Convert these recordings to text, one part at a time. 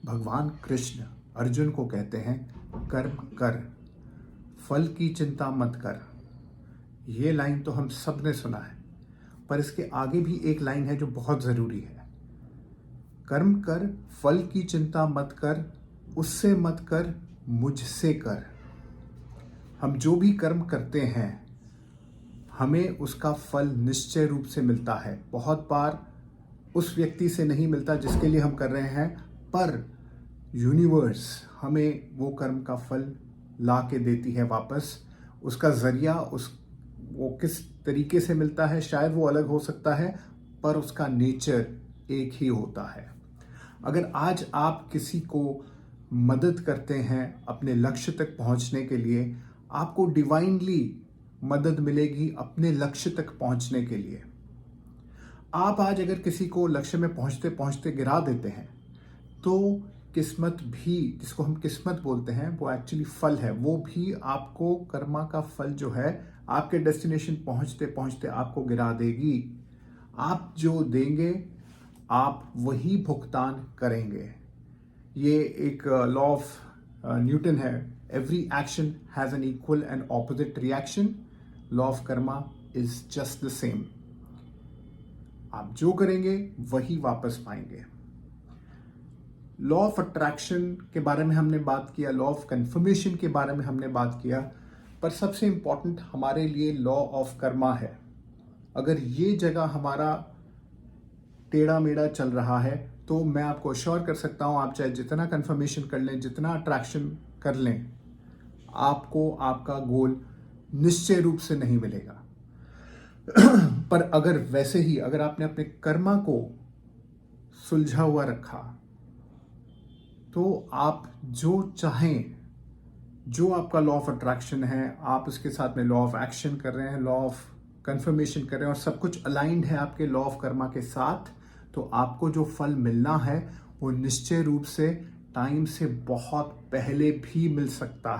भगवान कृष्ण अर्जुन को कहते हैं कर्म कर, फल की चिंता मत कर। ये लाइन तो हम सब ने सुना है, पर इसके आगे भी एक लाइन है जो बहुत ज़रूरी है। कर्म कर, फल की चिंता मत कर, उससे मत कर, मुझसे कर। हम जो भी कर्म करते हैं हमें उसका फल निश्चय रूप से मिलता है। बहुत बार उस व्यक्ति से नहीं मिलता जिसके लिए हम कर रहे हैं, पर यूनिवर्स हमें वो कर्म का फल ला के देती है वापस। उसका जरिया वो किस तरीके से मिलता है शायद वो अलग हो सकता है, पर उसका नेचर एक ही होता है। अगर आज आप किसी को मदद करते हैं अपने लक्ष्य तक पहुंचने के लिए, आपको डिवाइनली मदद मिलेगी अपने लक्ष्य तक पहुंचने के लिए। आप आज अगर किसी को लक्ष्य में पहुंचते पहुंचते गिरा देते हैं तो किस्मत भी, जिसको हम किस्मत बोलते हैं, वो एक्चुअली फल है, वो भी आपको कर्मा का फल जो है आपके डेस्टिनेशन पहुंचते पहुंचते आपको गिरा देगी। आप जो देंगे आप वही भुगतान करेंगे। ये एक लॉ ऑफ न्यूटन है, every action has an equal and opposite reaction, law of Karma is just the same. आप जो करेंगे वही वापस पाएंगे। लॉ ऑफ अट्रैक्शन के बारे में हमने बात किया, लॉ ऑफ कन्फर्मेशन के बारे में हमने बात किया, पर सबसे इंपॉर्टेंट हमारे लिए लॉ ऑफ कर्मा है। अगर ये जगह हमारा टेढ़ा मेढ़ा चल रहा है तो मैं आपको अश्योर कर सकता हूं, आप चाहे जितना कन्फर्मेशन कर लें, जितना अट्रैक्शन कर लें, आपको आपका गोल निश्चय रूप से नहीं मिलेगा। पर अगर वैसे ही अगर आपने अपने कर्मा को सुलझा हुआ रखा तो आप जो चाहें, जो आपका लॉ ऑफ अट्रैक्शन है, आप उसके साथ में लॉ ऑफ एक्शन कर रहे हैं, लॉ ऑफ कन्फर्मेशन कर रहे हैं और सब कुछ अलाइंड है आपके लॉ ऑफ कर्मा के साथ, तो आपको जो फल मिलना है वो निश्चय रूप से टाइम से बहुत पहले भी मिल सकता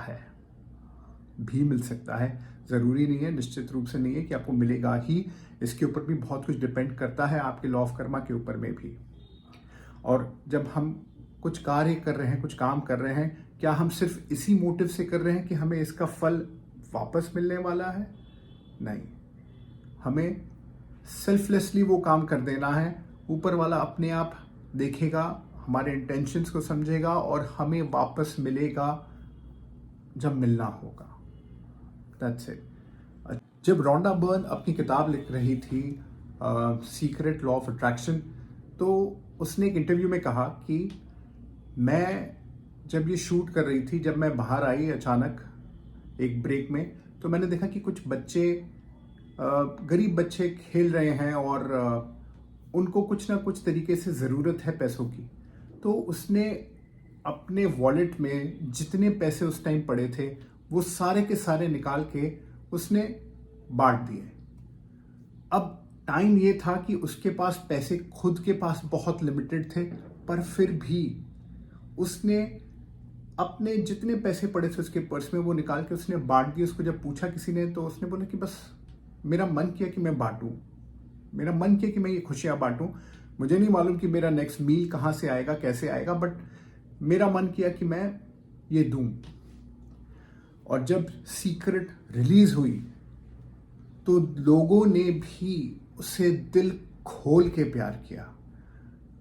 है। ज़रूरी नहीं है, निश्चित रूप से नहीं है कि आपको मिलेगा ही। इसके ऊपर भी बहुत कुछ डिपेंड करता है आपके लॉ ऑफ कर्मा के ऊपर में भी। और जब हम कुछ कार्य कर रहे हैं, कुछ काम कर रहे हैं, क्या हम सिर्फ इसी मोटिव से कर रहे हैं कि हमें इसका फल वापस मिलने वाला है? नहीं, हमें सेल्फलेसली वो काम कर देना है। ऊपर वाला अपने आप देखेगा, हमारे इंटेंशंस को समझेगा और हमें वापस मिलेगा जब मिलना होगा। That's it. जब रोंडा बर्न अपनी किताब लिख रही थी सीक्रेट लॉ ऑफ अट्रैक्शन, तो उसने एक इंटरव्यू में कहा कि मैं जब ये शूट कर रही थी, जब मैं बाहर आई अचानक एक ब्रेक में, तो मैंने देखा कि कुछ बच्चे, गरीब बच्चे खेल रहे हैं और उनको कुछ ना कुछ तरीके से ज़रूरत है पैसों की। तो उसने अपने वॉलेट में जितने पैसे उस टाइम पड़े थे वो सारे के सारे निकाल के उसने बांट दिए। अब टाइम ये था कि उसके पास पैसे खुद के पास बहुत लिमिटेड थे, पर फिर भी उसने अपने जितने पैसे पड़े थे उसके पर्स में वो निकाल के उसने बांट दिए। उसको जब पूछा किसी ने तो उसने बोला कि बस मेरा मन किया कि मैं बांटूं, मेरा मन किया कि मैं ये खुशियां बांटूं। मुझे नहीं मालूम कि मेरा नेक्स्ट मील कहाँ से आएगा, कैसे आएगा, बट मेरा मन किया कि मैं ये दूं। और जब सीक्रेट रिलीज हुई तो लोगों ने भी उसे दिल खोल के प्यार किया।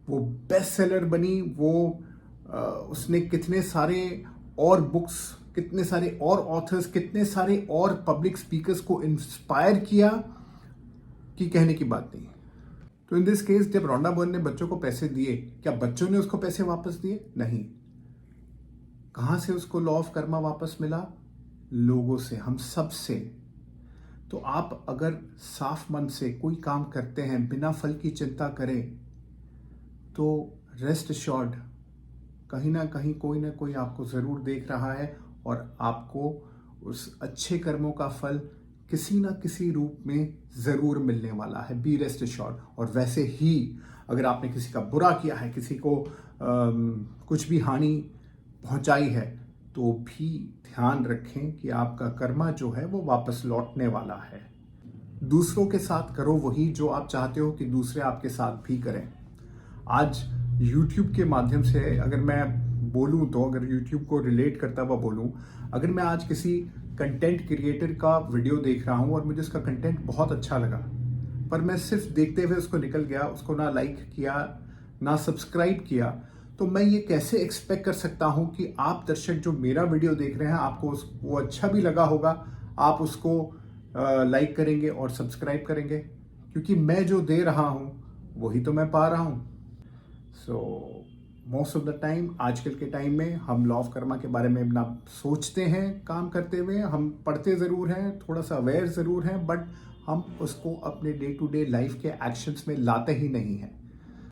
वो बेस्ट सेलर बनी। उसने कितने सारे और बुक्स, कितने सारे और ऑथर्स, कितने सारे और पब्लिक स्पीकर्स को इंस्पायर किया कि कहने की बात नहीं। तो इन दिस केस जब रोंडा बर्न ने बच्चों को पैसे दिए, क्या बच्चों ने उसको पैसे वापस दिए? नहीं। कहां से उसको लॉ ऑफ कर्मा वापस मिला? लोगों से, हम सब से। तो आप अगर साफ मन से कोई काम करते हैं, बिना फल की चिंता करें, तो रेस्ट एश्योर्ड कहीं ना कहीं कोई ना कोई आपको ज़रूर देख रहा है और आपको उस अच्छे कर्मों का फल किसी ना किसी रूप में ज़रूर मिलने वाला है। Be rest assured. और वैसे ही अगर आपने किसी का बुरा किया है, किसी को कुछ भी हानि पहुंचाई है, तो भी ध्यान रखें कि आपका कर्मा जो है वो वापस लौटने वाला है। दूसरों के साथ करो वही जो आप चाहते हो कि दूसरे आपके साथ भी करें। आज यूट्यूब के माध्यम से अगर मैं बोलूँ तो, अगर यूट्यूब को रिलेट करता हुआ बोलूँ, अगर मैं आज किसी कंटेंट क्रिएटर का वीडियो देख रहा हूँ और मुझे उसका कंटेंट बहुत अच्छा लगा, पर मैं सिर्फ देखते हुए उसको निकल गया, उसको ना लाइक किया ना सब्सक्राइब किया, तो मैं ये कैसे एक्सपेक्ट कर सकता हूँ कि आप दर्शक जो मेरा वीडियो देख रहे हैं, आपको वो अच्छा भी लगा होगा, आप उसको लाइक करेंगे और सब्सक्राइब करेंगे, क्योंकि मैं जो दे रहा हूँ वही तो मैं पा रहा हूँ। So most of the time, आजकल के टाइम में हम लॉ ऑफ कर्मा के बारे में ना सोचते हैं काम करते हुए, हम पढ़ते ज़रूर हैं, थोड़ा सा अवेयर ज़रूर हैं, बट हम उसको अपने डे टू डे लाइफ के एक्शंस में लाते ही नहीं हैं।